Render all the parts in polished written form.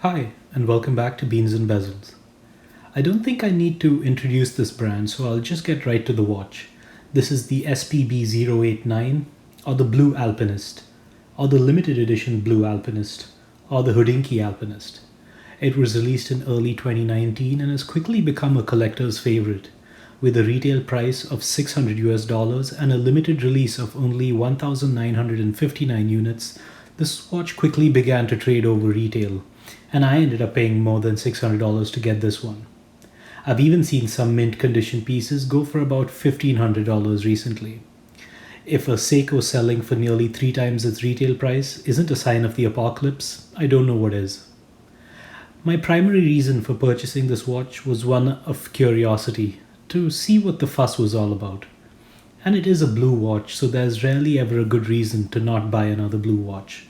Hi, and welcome back to Beans and Bezels. I don't think I need to introduce this brand, so I'll just get right to the watch. This is the SPB089, or the Blue Alpinist, or the Limited Edition Blue Alpinist, or the Hodinkee Alpinist. It was released in early 2019 and has quickly become a collector's favorite. With a retail price of $600 and a limited release of only 1,959 units, this watch quickly began to trade over retail, and I ended up paying more than $600 to get this one. I've even seen some mint condition pieces go for about $1,500 recently. If a Seiko selling for nearly 3 times its retail price isn't a sign of the apocalypse, I don't know what is. My primary reason for purchasing this watch was one of curiosity, to see what the fuss was all about. And it is a blue watch, so there's rarely ever a good reason to not buy another blue watch.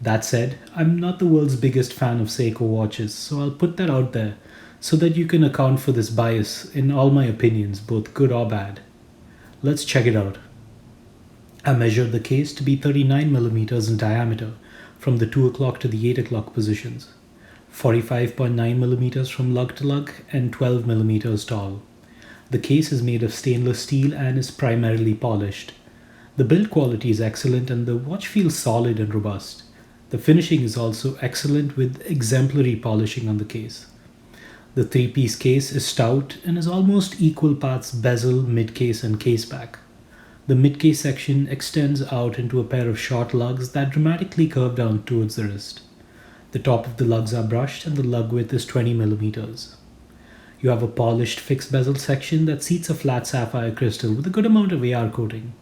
That said, I'm not the world's biggest fan of Seiko watches, so I'll put that out there so that you can account for this bias in all my opinions, both good or bad. Let's check it out. I measured the case to be 39mm in diameter from the 2 o'clock to the 8 o'clock positions, 45.9mm from lug to lug, and 12mm tall. The case is made of stainless steel and is primarily polished. The build quality is excellent and the watch feels solid and robust. The finishing is also excellent with exemplary polishing on the case. The 3-piece case is stout and is almost equal parts bezel, mid-case and case back. The mid-case section extends out into a pair of short lugs that dramatically curve down towards the wrist. The top of the lugs are brushed and the lug width is 20mm. You have a polished fixed bezel section that seats a flat sapphire crystal with a good amount of AR coating.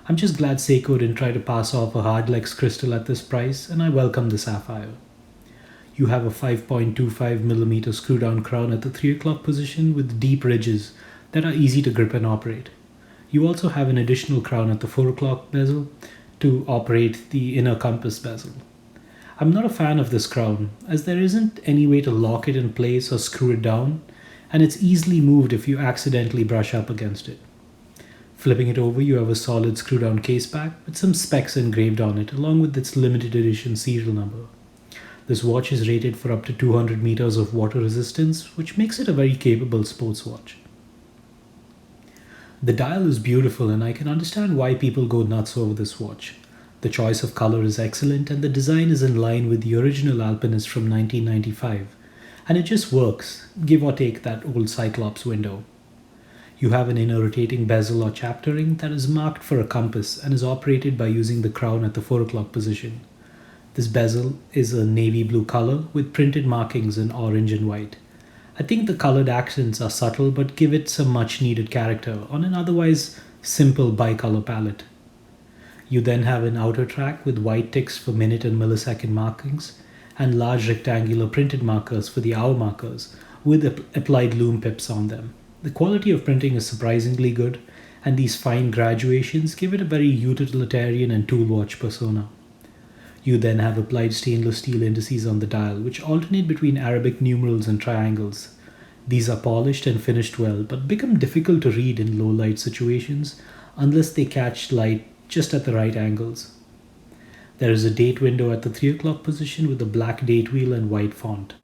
I'm just glad Seiko didn't try to pass off a hardlex crystal at this price, and I welcome the sapphire. You have a 5.25mm screw down crown at the 3 o'clock position with deep ridges that are easy to grip and operate. You also have an additional crown at the 4 o'clock bezel to operate the inner compass bezel. I'm not a fan of this crown, as there isn't any way to lock it in place or screw it down, and it's easily moved if you accidentally brush up against it. Flipping it over, you have a solid screw-down case back with some specs engraved on it along with its limited edition serial number. This watch is rated for up to 200 meters of water resistance, which makes it a very capable sports watch. The dial is beautiful and I can understand why people go nuts over this watch. The choice of color is excellent and the design is in line with the original Alpinist from 1995, and it just works, give or take that old Cyclops window. You have an inner rotating bezel or chapter ring that is marked for a compass and is operated by using the crown at the 4 o'clock position. This bezel is a navy blue color with printed markings in orange and white. I think the colored accents are subtle but give it some much needed character on an otherwise simple bicolor palette. You then have an outer track with white ticks for minute and millisecond markings and large rectangular printed markers for the hour markers with applied Lume pips on them. The quality of printing is surprisingly good, and these fine graduations give it a very utilitarian and tool watch persona. You then have applied stainless steel indices on the dial, which alternate between Arabic numerals and triangles. These are polished and finished well, but become difficult to read in low light situations unless they catch light just at the right angles. There is a date window at the 3 o'clock position with a black date wheel and white font.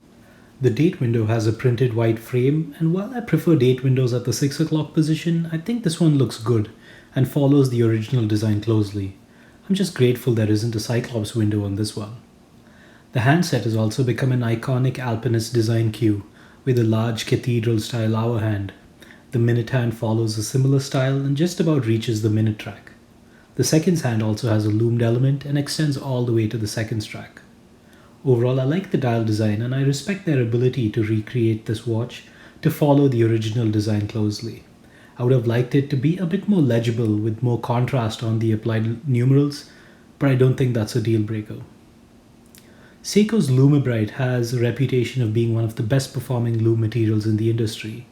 The date window has a printed white frame, and while I prefer date windows at the 6 o'clock position, I think this one looks good and follows the original design closely. I'm just grateful there isn't a Cyclops window on this one. The handset has also become an iconic Alpinist design cue with a large cathedral-style hour hand. The minute hand follows a similar style and just about reaches the minute track. The seconds hand also has a loomed element and extends all the way to the seconds track. Overall, I like the dial design and I respect their ability to recreate this watch to follow the original design closely. I would have liked it to be a bit more legible with more contrast on the applied numerals, but I don't think that's a deal breaker. Seiko's Lume has a reputation of being one of the best performing lume materials in the industry,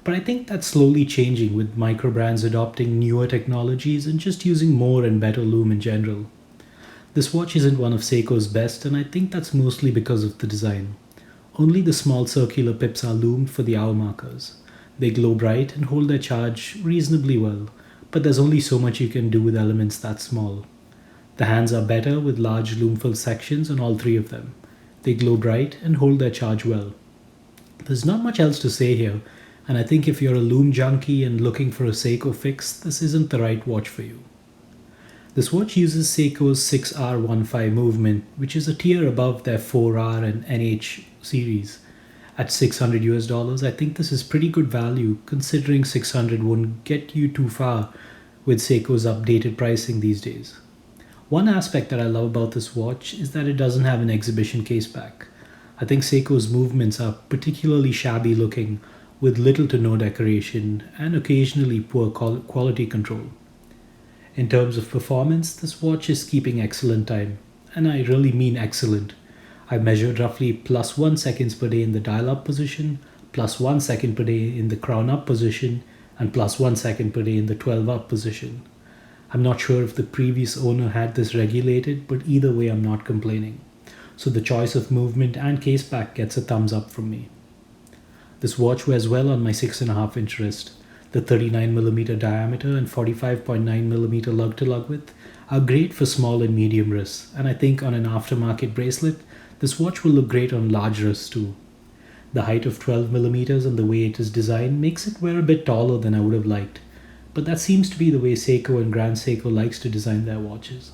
but I think that's slowly changing with micro brands adopting newer technologies and just using more and better lume in general. This watch isn't one of Seiko's best, and I think that's mostly because of the design. Only the small circular pips are loomed for the hour markers. They glow bright and hold their charge reasonably well, but there's only so much you can do with elements that small. The hands are better with large lume-filled sections on all 3 of them. They glow bright and hold their charge well. There's not much else to say here, and I think if you're a Lume junkie and looking for a Seiko fix, this isn't the right watch for you. This watch uses Seiko's 6R15 movement, which is a tier above their 4R and NH series. At $600 I think this is pretty good value considering 600 won't get you too far with Seiko's updated pricing these days. One aspect that I love about this watch is that it doesn't have an exhibition case back. I think Seiko's movements are particularly shabby looking with little to no decoration and occasionally poor quality control. In terms of performance, this watch is keeping excellent time, and I really mean excellent. I measured roughly +1 seconds per day in the dial up position, +1 second per day in the crown up position, and +1 second per day in the 12 up position. I'm not sure if the previous owner had this regulated, but either way I'm not complaining. So the choice of movement and case back gets a thumbs up from me. This watch wears well on my 6.5 inch wrist. The 39mm diameter and 45.9mm lug to lug width are great for small and medium wrists, and I think on an aftermarket bracelet, this watch will look great on large wrists too. The height of 12mm and the way it is designed makes it wear a bit taller than I would have liked, but that seems to be the way Seiko and Grand Seiko likes to design their watches.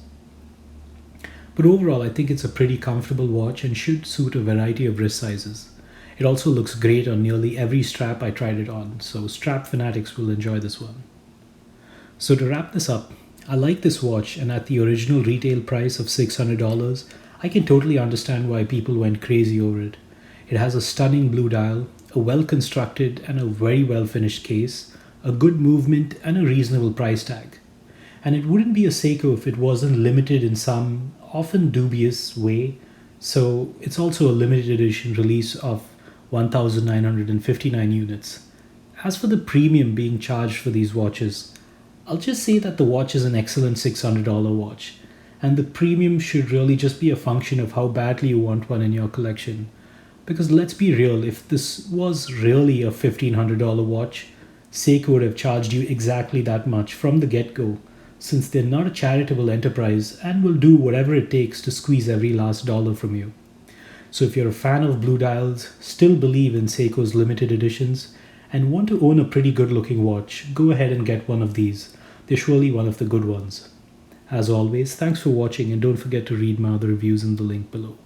But overall, I think it's a pretty comfortable watch and should suit a variety of wrist sizes. It also looks great on nearly every strap I tried it on, so strap fanatics will enjoy this one. So to wrap this up, I like this watch, and at the original retail price of $600, I can totally understand why people went crazy over it. It has a stunning blue dial, a well-constructed and a very well-finished case, a good movement and a reasonable price tag. And it wouldn't be a Seiko if it wasn't limited in some often dubious way, so it's also a limited edition release of 1,959 units. As for the premium being charged for these watches, I'll just say that the watch is an excellent $600 watch, and the premium should really just be a function of how badly you want one in your collection. Because let's be real, if this was really a $1,500 watch, Seiko would have charged you exactly that much from the get-go, since they're not a charitable enterprise and will do whatever it takes to squeeze every last dollar from you. So if you're a fan of blue dials, still believe in Seiko's limited editions, and want to own a pretty good looking watch, go ahead and get one of these. They're surely one of the good ones. As always, thanks for watching, and don't forget to read my other reviews in the link below.